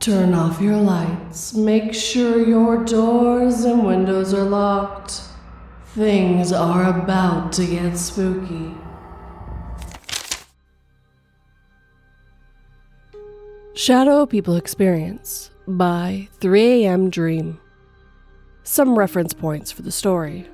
Turn off your lights. Make sure your doors and windows are locked. Things are about to get spooky. Shadow People Experience by 3 AM Dream. Some reference points for the story.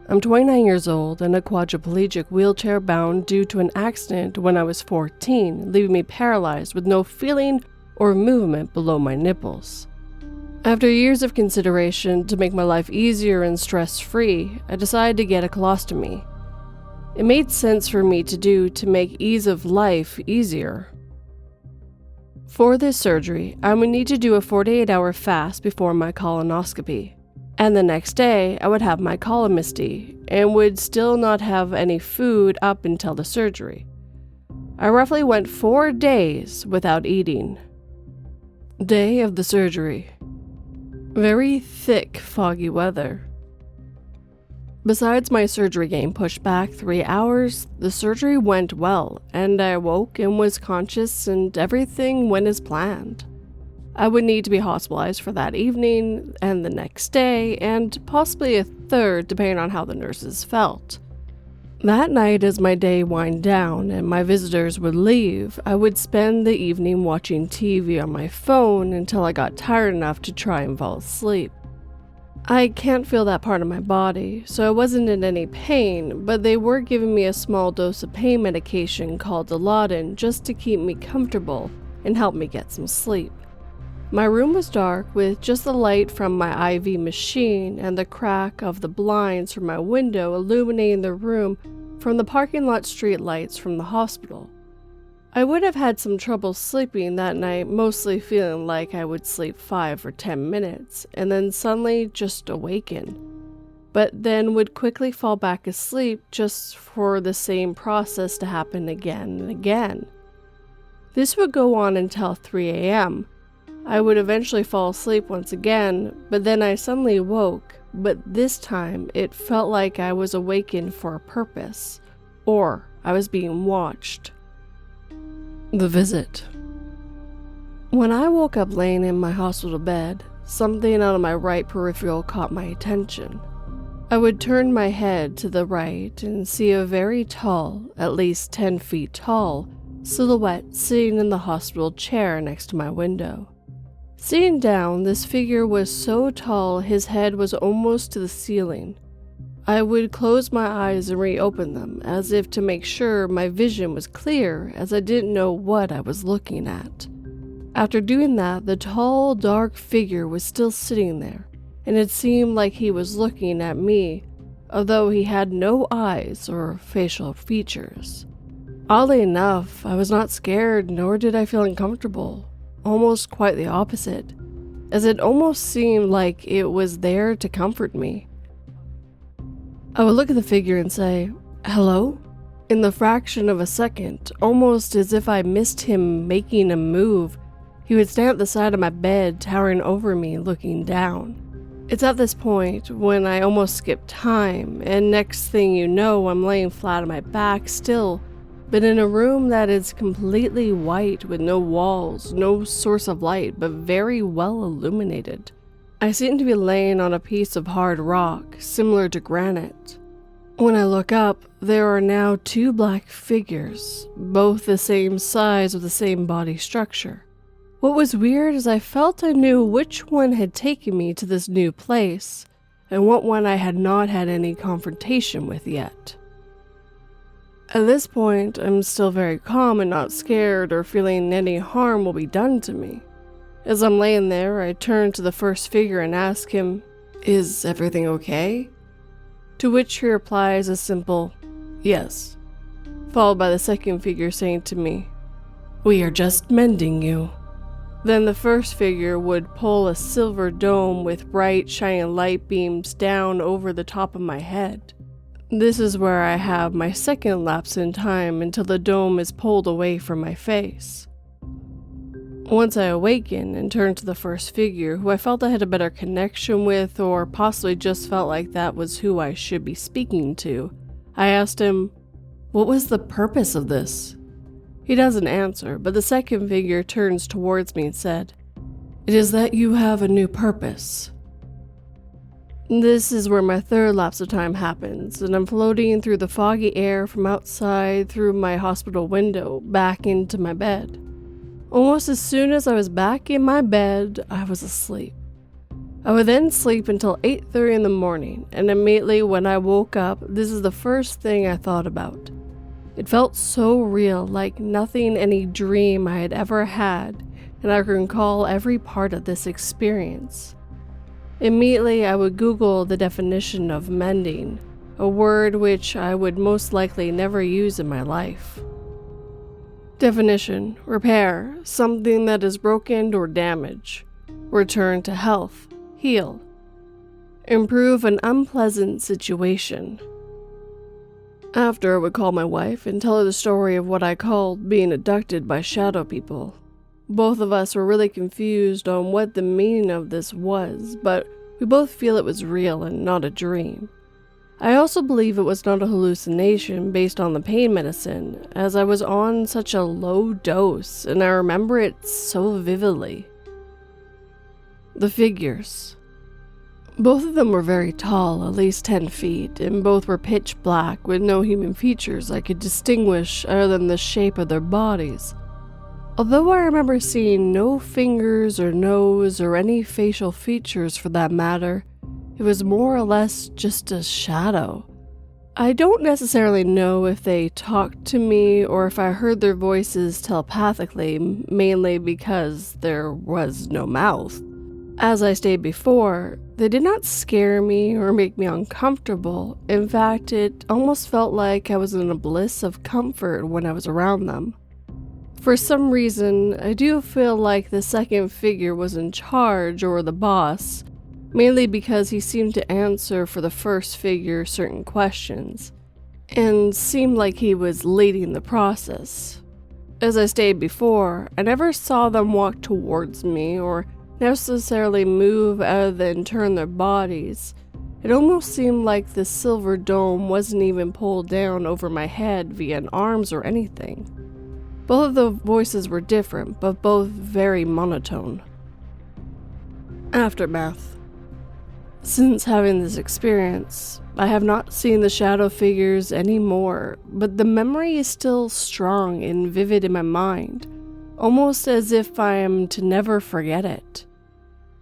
I'm 29 years old and a quadriplegic wheelchair bound due to an accident when I was 14, leaving me paralyzed with no feeling or movement below my nipples. After years of consideration to make my life easier and stress-free, I decided to get a colostomy. It made sense for me to do to make ease of life easier. For this surgery, I would need to do a 48-hour fast before my colonoscopy, and the next day I would have my colonoscopy and would still not have any food up until the surgery. I roughly went 4 days without eating. Day of the surgery. Very thick, foggy weather. Besides my surgery getting pushed back 3 hours, the surgery went well, and I awoke and was conscious and everything went as planned. I would need to be hospitalized for that evening and the next day, and possibly a third depending on how the nurses felt. That night, as my day wound down and my visitors would leave, I would spend the evening watching TV on my phone until I got tired enough to try and fall asleep. I can't feel that part of my body, so I wasn't in any pain, but they were giving me a small dose of pain medication called Dilaudid just to keep me comfortable and help me get some sleep. My room was dark with just the light from my IV machine and the crack of the blinds from my window illuminating the room from the parking lot street lights from the hospital. I would have had some trouble sleeping that night, mostly feeling like I would sleep 5 or 10 minutes and then suddenly just awaken, but then would quickly fall back asleep just for the same process to happen again and again. This would go on until 3 AM. I would eventually fall asleep once again, but then I suddenly woke, but this time it felt like I was awakened for a purpose, or I was being watched. The visit. When I woke up laying in my hospital bed, something out of my right peripheral caught my attention. I would turn my head to the right and see a very tall, at least 10 feet tall, silhouette sitting in the hospital chair next to my window. Sitting down, this figure was so tall his head was almost to the ceiling. I would close my eyes and reopen them, as if to make sure my vision was clear, as I didn't know what I was looking at. After doing that, the tall, dark figure was still sitting there, and it seemed like he was looking at me, although he had no eyes or facial features. Oddly enough, I was not scared, nor did I feel uncomfortable. Almost quite the opposite, as it almost seemed like it was there to comfort me. I would look at the figure and say, "Hello?" in the fraction of a second, almost as if I missed him making a move. He would stand at the side of my bed, towering over me, looking down. It's at this point when I almost skip time, and next thing you know, I'm laying flat on my back still, but in a room that is completely white with no walls, no source of light, but very well illuminated. I seem to be laying on a piece of hard rock, similar to granite. When I look up, there are now 2 black figures, both the same size with the same body structure. What was weird is I felt I knew which one had taken me to this new place, and what one I had not had any confrontation with yet. At this point, I'm still very calm and not scared or feeling any harm will be done to me. As I'm laying there, I turn to the first figure and ask him, "Is everything okay?" To which he replies a simple, "Yes," followed by the second figure saying to me, "We are just mending you." Then the first figure would pull a silver dome with bright, shining light beams down over the top of my head. This is where I have my second lapse in time until the dome is pulled away from my face. Once I awaken and turn to the first figure, who I felt I had a better connection with, or possibly just felt like that was who I should be speaking to, I asked him, "What was the purpose of this?" He doesn't answer, but the second figure turns towards me and said, It is that you have a new purpose. This is where my third lapse of time happens, and I'm floating through the foggy air from outside through my hospital window back into my bed. Almost as soon as I was back in my bed, I was asleep. I would then sleep until 8:30 in the morning, and immediately when I woke up, this is the first thing I thought about. It felt so real, like nothing any dream I had ever had, and I can recall every part of this experience. Immediately, I would Google the definition of mending, a word which I would most likely never use in my life. Definition: repair, something that is broken or damaged. Return to health, heal. Improve an unpleasant situation. After, I would call my wife and tell her the story of what I called being abducted by shadow people. Both of us were really confused on what the meaning of this was, but we both feel it was real and not a dream. I also believe it was not a hallucination based on the pain medicine, as I was on such a low dose and I remember it so vividly. The figures. Both of them were very tall, at least 10 feet, and both were pitch black with no human features I could distinguish other than the shape of their bodies. Although I remember seeing no fingers or nose or any facial features for that matter, it was more or less just a shadow. I don't necessarily know if they talked to me or if I heard their voices telepathically, mainly because there was no mouth. As I stated before, they did not scare me or make me uncomfortable. In fact, it almost felt like I was in a bliss of comfort when I was around them. For some reason, I do feel like the second figure was in charge or the boss, mainly because he seemed to answer for the first figure certain questions, and seemed like he was leading the process. As I stated before, I never saw them walk towards me or necessarily move other than turn their bodies. It almost seemed like the silver dome wasn't even pulled down over my head via arms or anything. Both of the voices were different, but both very monotone. Aftermath. Since having this experience, I have not seen the shadow figures anymore, but the memory is still strong and vivid in my mind, almost as if I am to never forget it.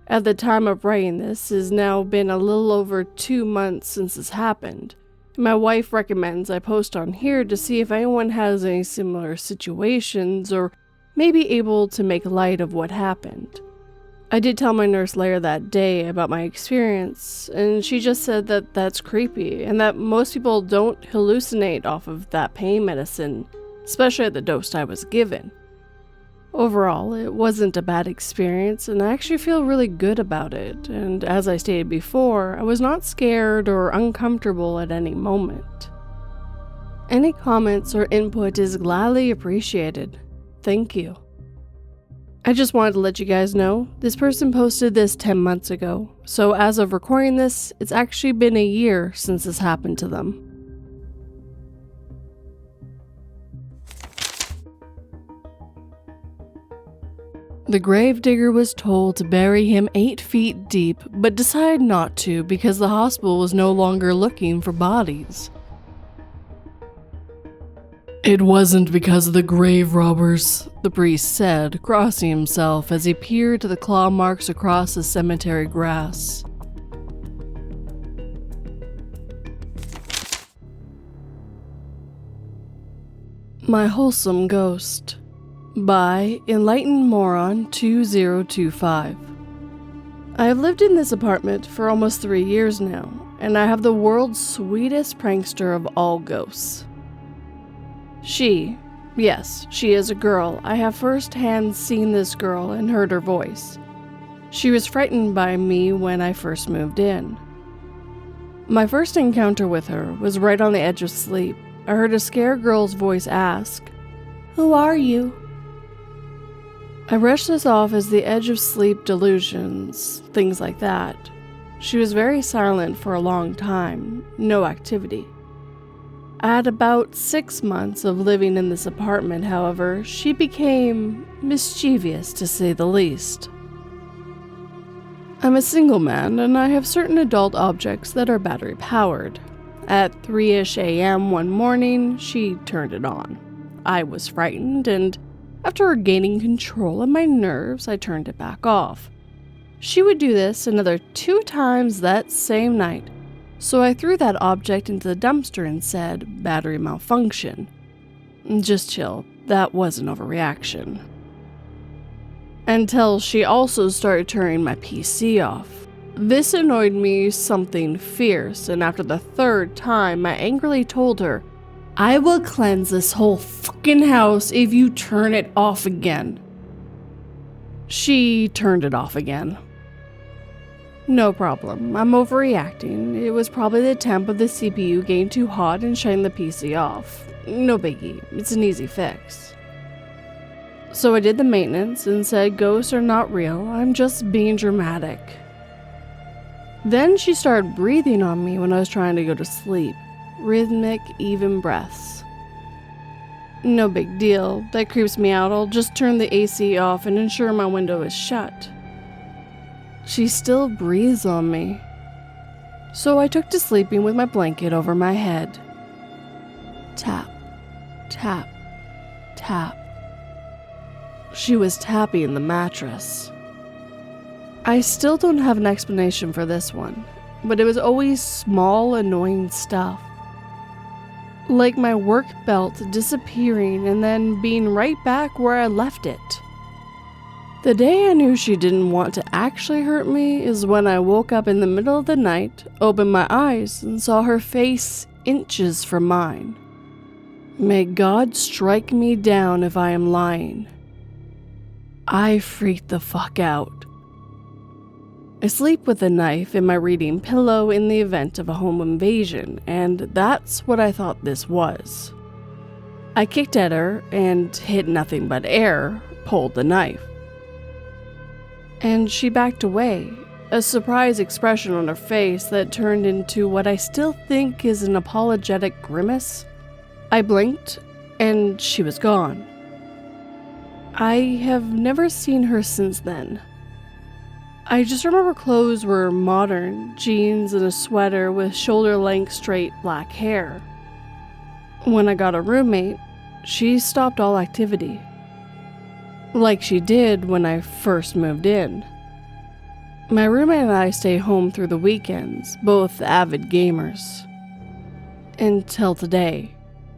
At the time of writing this, it has now been a little over 2 months since this happened. My wife recommends I post on here to see if anyone has any similar situations or may be able to make light of what happened. I did tell my nurse later that day about my experience, and she just said that that's creepy and that most people don't hallucinate off of that pain medicine, especially at the dose I was given. Overall, it wasn't a bad experience, and I actually feel really good about it, and as I stated before, I was not scared or uncomfortable at any moment. Any comments or input is gladly appreciated. Thank you. I just wanted to let you guys know, this person posted this 10 months ago, so as of recording this, it's actually been a year since this happened to them. The gravedigger was told to bury him 8 feet deep, but decided not to because the hospital was no longer looking for bodies. It wasn't because of the grave robbers, the priest said, crossing himself as he peered to the claw marks across the cemetery grass. My Wholesome Ghost by Enlightened Moron 2025. I have lived in this apartment for almost 3 years now, and I have the world's sweetest prankster of all ghosts. Yes, she is a girl. I have first-hand seen this girl and heard her voice. She was frightened by me when I first moved in. My first encounter with her was right on the edge of sleep. I heard a scared girl's voice ask, "Who are you?" I brushed this off as the edge of sleep delusions, things like that. She was very silent for a long time, no activity. At about 6 months of living in this apartment, however, she became mischievous to say the least. I'm a single man, and I have certain adult objects that are battery powered. At 3-ish a.m. one morning, she turned it on. I was frightened, and after regaining control of my nerves, I turned it back off. She would do this another 2 times that same night, so I threw that object into the dumpster and said, "Battery malfunction." Just chill, that was an overreaction. Until she also started turning my PC off. This annoyed me something fierce, and after the 3rd time, I angrily told her, "I will cleanse this whole fucking house if you turn it off again." She turned it off again. No problem, I'm overreacting. It was probably the temp of the CPU getting too hot and shutting the PC off. No biggie, it's an easy fix. So I did the maintenance and said ghosts are not real, I'm just being dramatic. Then she started breathing on me when I was trying to go to sleep. Rhythmic, even breaths. No big deal, that creeps me out. I'll just turn the AC off and ensure my window is shut. She still breathes on me. So I took to sleeping with my blanket over my head. Tap, tap, tap. She was tapping the mattress. I still don't have an explanation for this one, but it was always small, annoying stuff. Like my work belt disappearing and then being right back where I left it. The day I knew she didn't want to actually hurt me is when I woke up in the middle of the night, opened my eyes, and saw her face inches from mine. May God strike me down if I am lying. I freaked the fuck out. I sleep with a knife in my reading pillow in the event of a home invasion, and that's what I thought this was. I kicked at her and hit nothing but air, pulled the knife. And she backed away, a surprised expression on her face that turned into what I still think is an apologetic grimace. I blinked, and she was gone. I have never seen her since then. I just remember clothes were modern, jeans and a sweater with shoulder-length straight black hair. When I got a roommate, she stopped all activity. Like she did when I first moved in. My roommate and I stay home through the weekends, both avid gamers. Until today.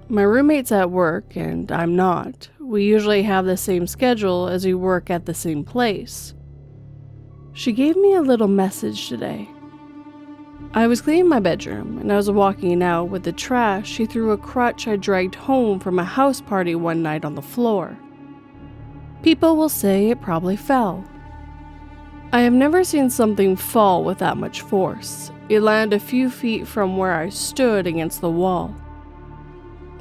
My roommate's at work and I'm not. We usually have the same schedule as we work at the same place. She gave me a little message today. I was cleaning my bedroom and I was walking out with the trash. She threw a crutch I dragged home from a house party one night on the floor. People will say it probably fell. I have never seen something fall with that much force. It landed a few feet from where I stood against the wall.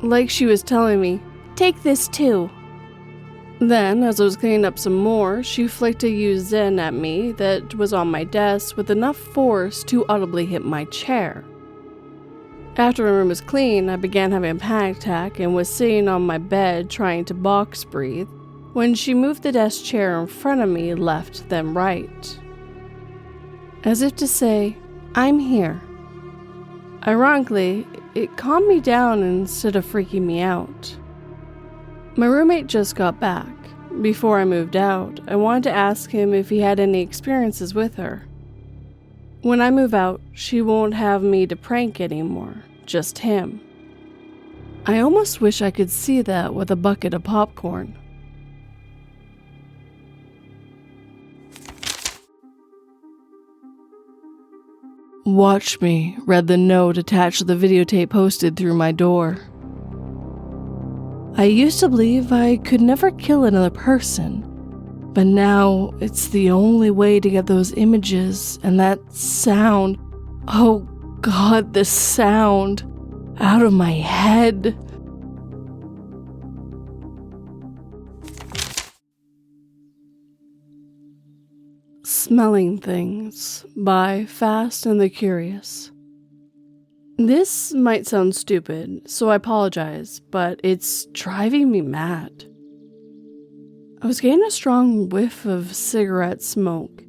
Like she was telling me, "Take this too." Then, as I was cleaning up some more, she flicked a used Zen at me that was on my desk with enough force to audibly hit my chair. After my room was clean, I began having a panic attack and was sitting on my bed trying to box breathe when she moved the desk chair in front of me left then right. As if to say, "I'm here." Ironically, it calmed me down instead of freaking me out. My roommate just got back. Before I moved out, I wanted to ask him if he had any experiences with her. When I move out, she won't have me to prank anymore, just him. I almost wish I could see that with a bucket of popcorn. "Watch me," read the note attached to the videotape posted through my door. I used to believe I could never kill another person, but now it's the only way to get those images and that sound, oh God, the sound, out of my head. Smelling Things by FastandtheCURIOUS. This might sound stupid, so I apologize, but it's driving me mad. I was getting a strong whiff of cigarette smoke,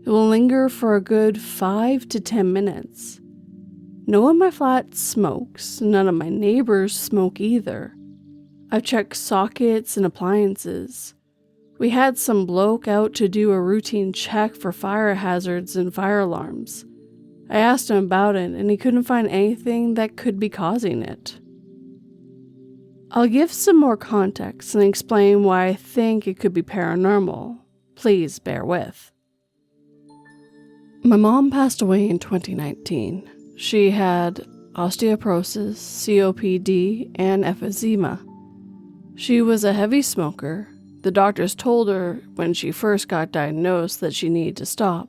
It will linger for a good 5 to 10 minutes. No one in my flat smokes, none of my neighbors smoke either. I've checked sockets and appliances. We had some bloke out to do a routine check for fire hazards and fire alarms. I asked him about it and he couldn't find anything that could be causing it. I'll give some more context and explain why I think it could be paranormal. Please bear with. My mom passed away in 2019. She had osteoporosis, COPD, and emphysema. She was a heavy smoker. The doctors told her when she first got diagnosed that she needed to stop,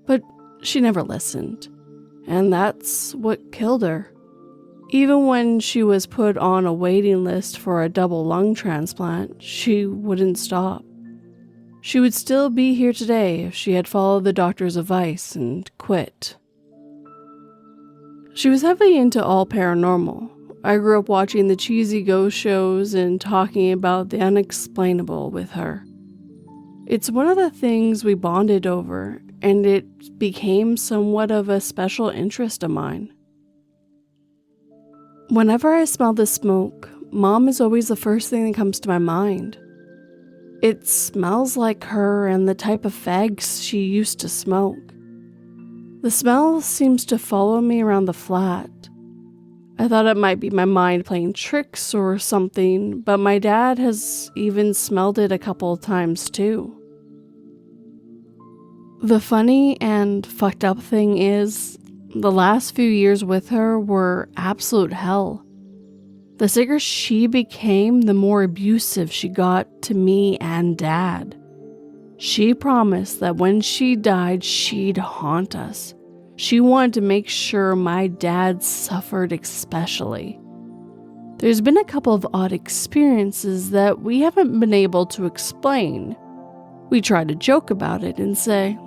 but she never listened, and that's what killed her. Even when she was put on a waiting list for a double lung transplant, she wouldn't stop. She would still be here today if she had followed the doctor's advice and quit. She was heavily into all paranormal. I grew up watching the cheesy ghost shows and talking about the unexplainable with her. It's one of the things we bonded over, and it became somewhat of a special interest of mine. Whenever I smell the smoke, Mom is always the first thing that comes to my mind. It smells like her and the type of fags she used to smoke. The smell seems to follow me around the flat. I thought it might be my mind playing tricks or something, but my dad has even smelled it a couple of times too. The funny and fucked up thing is, the last few years with her were absolute hell. The sicker she became, the more abusive she got to me and Dad. She promised that when she died, she'd haunt us. She wanted to make sure my dad suffered especially. There's been a couple of odd experiences that we haven't been able to explain. We try to joke about it and say,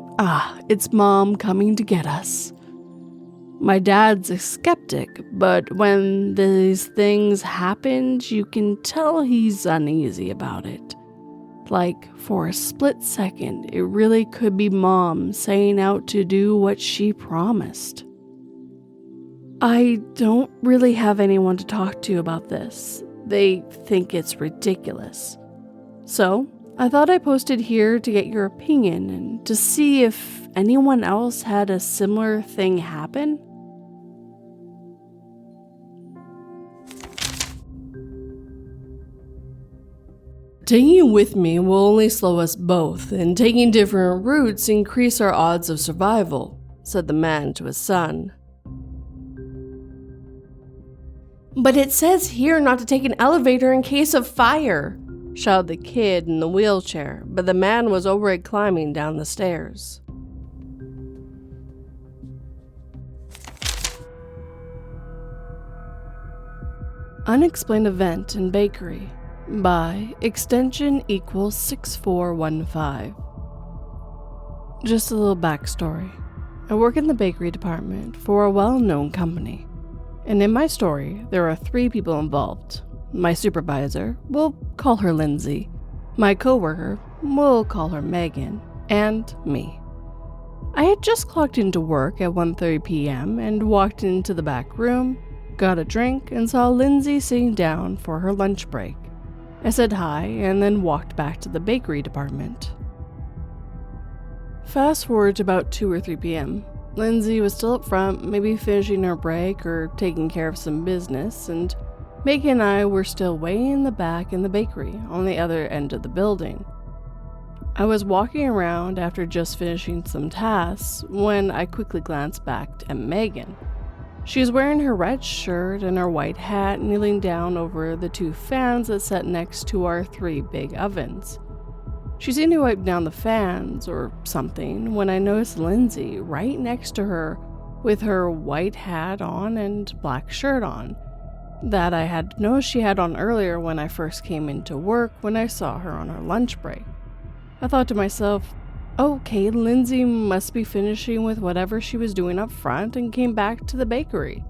it's Mom coming to get us. My dad's a skeptic, but when these things happened, you can tell he's uneasy about it. Like, for a split second, it really could be Mom saying out to do what she promised. I don't really have anyone to talk to about this. They think it's ridiculous. So, I thought I posted here to get your opinion and to see if anyone else had a similar thing happen. Taking you with me will only slow us both, and taking different routes increase our odds of survival, said the man to his son. But it says here not to take an elevator in case of fire, shouted the kid in the wheelchair, but the man was already climbing down the stairs. Unexplained event in bakery. By extension equals 6415. Just a little backstory. I work in the bakery department for a well-known company. And in my story, there are 3 people involved. My supervisor, we'll call her Lindsay. My coworker, we'll call her Megan. And me. I had just clocked into work at 1:30 p.m. and walked into the back room, got a drink, and saw Lindsay sitting down for her lunch break. I said hi and then walked back to the bakery department. Fast forward to about 2 or 3 p.m. Lindsay was still up front, maybe finishing her break or taking care of some business, and Megan and I were still way in the back in the bakery on the other end of the building. I was walking around after just finishing some tasks when I quickly glanced back at Megan. She was wearing her red shirt and her white hat, kneeling down over the 2 fans that sat next to our 3 big ovens. She seemed to wipe down the fans or something when I noticed Lindsay right next to her with her white hat on and black shirt on, that I had noticed she had on earlier when I first came into work when I saw her on her lunch break. I thought to myself, okay, Lindsay must be finishing with whatever she was doing up front and came back to the bakery.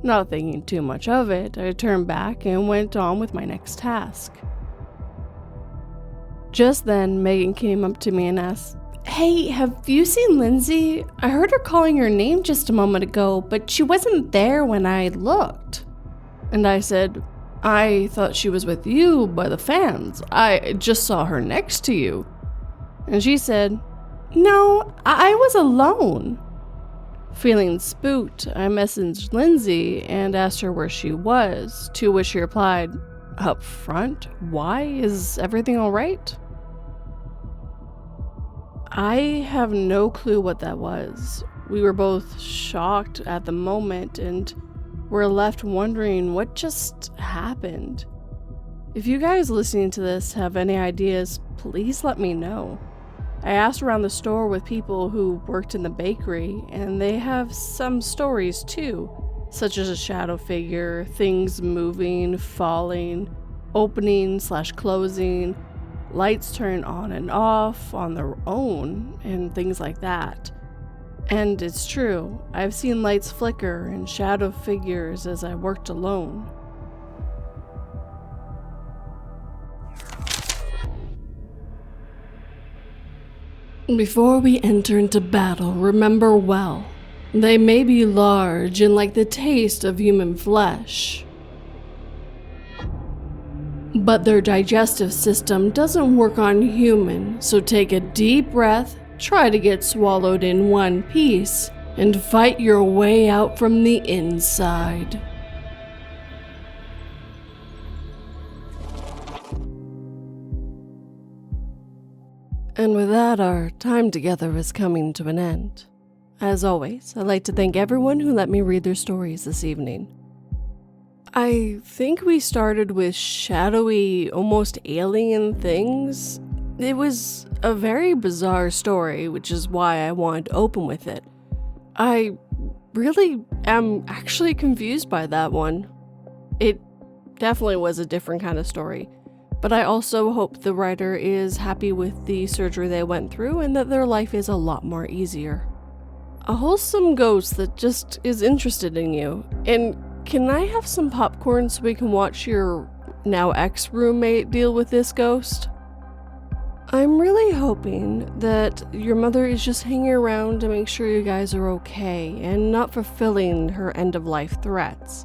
Not thinking too much of it, I turned back and went on with my next task. Just then, Megan came up to me and asked, Hey, have you seen Lindsay? I heard her calling your name just a moment ago, but she wasn't there when I looked. And I said, I thought she was with you by the fans. I just saw her next to you. And she said, no, I was alone. Feeling spooked, I messaged Lindsay and asked her where she was, to which she replied, up front? Why? Is everything all right? I have no clue what that was. We were both shocked at the moment and were left wondering what just happened. If you guys listening to this have any ideas, please let me know. I asked around the store with people who worked in the bakery, and they have some stories too, such as a shadow figure, things moving, falling, opening/closing, lights turn on and off on their own, and things like that. And it's true, I've seen lights flicker and shadow figures as I worked alone. Before we enter into battle, remember well, they may be large and like the taste of human flesh, but their digestive system doesn't work on human, so take a deep breath, try to get swallowed in one piece, and fight your way out from the inside. And with that, our time together is coming to an end. As always, I'd like to thank everyone who let me read their stories this evening. I think we started with shadowy, almost alien things. It was a very bizarre story, which is why I wanted to open with it. I really am actually confused by that one. It definitely was a different kind of story, but I also hope the writer is happy with the surgery they went through and that their life is a lot more easier. A wholesome ghost that just is interested in you. And can I have some popcorn so we can watch your now ex-roommate deal with this ghost? I'm really hoping that your mother is just hanging around to make sure you guys are okay and not fulfilling her end-of-life threats.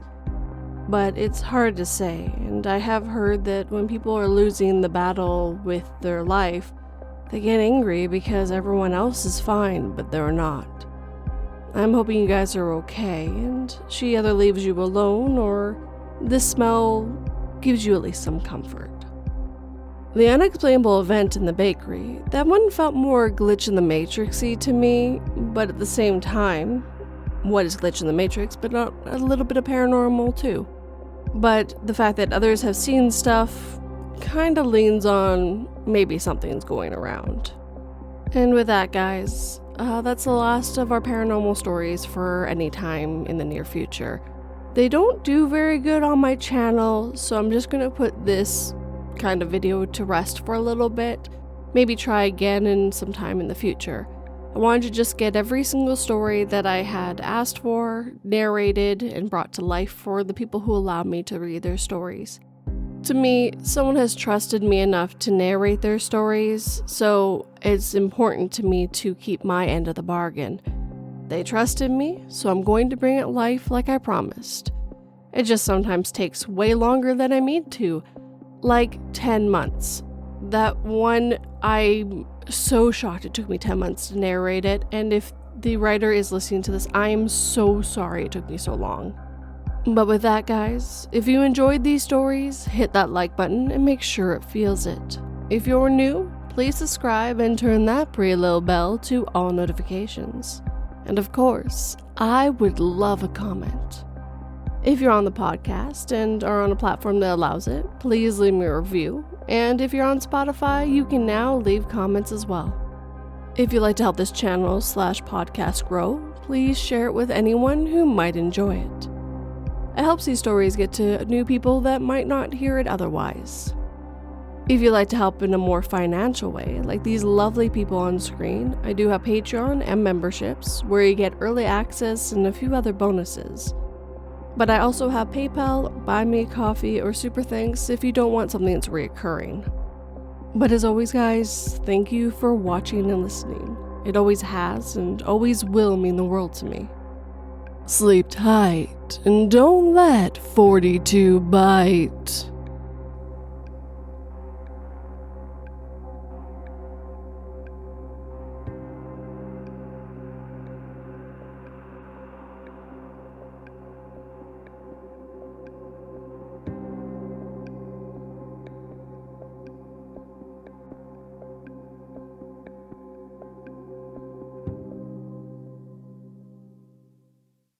But it's hard to say, and I have heard that when people are losing the battle with their life, they get angry because everyone else is fine, but they're not. I'm hoping you guys are okay, and she either leaves you alone or this smell gives you at least some comfort. The unexplainable event in the bakery, that one felt more glitch in the matrix-y to me, but at the same time, what is glitch in the matrix, but not a little bit of paranormal too. But the fact that others have seen stuff kinda leans on maybe something's going around. And with that, guys, that's the last of our paranormal stories for any time in the near future. They don't do very good on my channel, so I'm just gonna put this kind of video to rest for a little bit. Maybe try again in some time in the future. I wanted to just get every single story that I had asked for, narrated, and brought to life for the people who allowed me to read their stories. To me, someone has trusted me enough to narrate their stories, so it's important to me to keep my end of the bargain. They trusted me, so I'm going to bring it life like I promised. It just sometimes takes way longer than I mean to, like 10 months. That one, I'm so shocked it took me 10 months to narrate it, and if the writer is listening to this, I am so sorry it took me so long. But with that, guys, if you enjoyed these stories, hit that like button and make sure it feels it. If you're new, please subscribe and turn that pretty little bell to all notifications. And of course, I would love a comment. If you're on the podcast and are on a platform that allows it, please leave me a review. And if you're on Spotify, you can now leave comments as well. If you'd like to help this channel/podcast grow, please share it with anyone who might enjoy it. It helps these stories get to new people that might not hear it otherwise. If you'd like to help in a more financial way, like these lovely people on screen, I do have Patreon and memberships where you get early access and a few other bonuses. But I also have PayPal, Buy Me a Coffee, or Super Thanks if you don't want something that's reoccurring. But as always, guys, thank you for watching and listening. It always has and always will mean the world to me. Sleep tight and don't let 42 bite.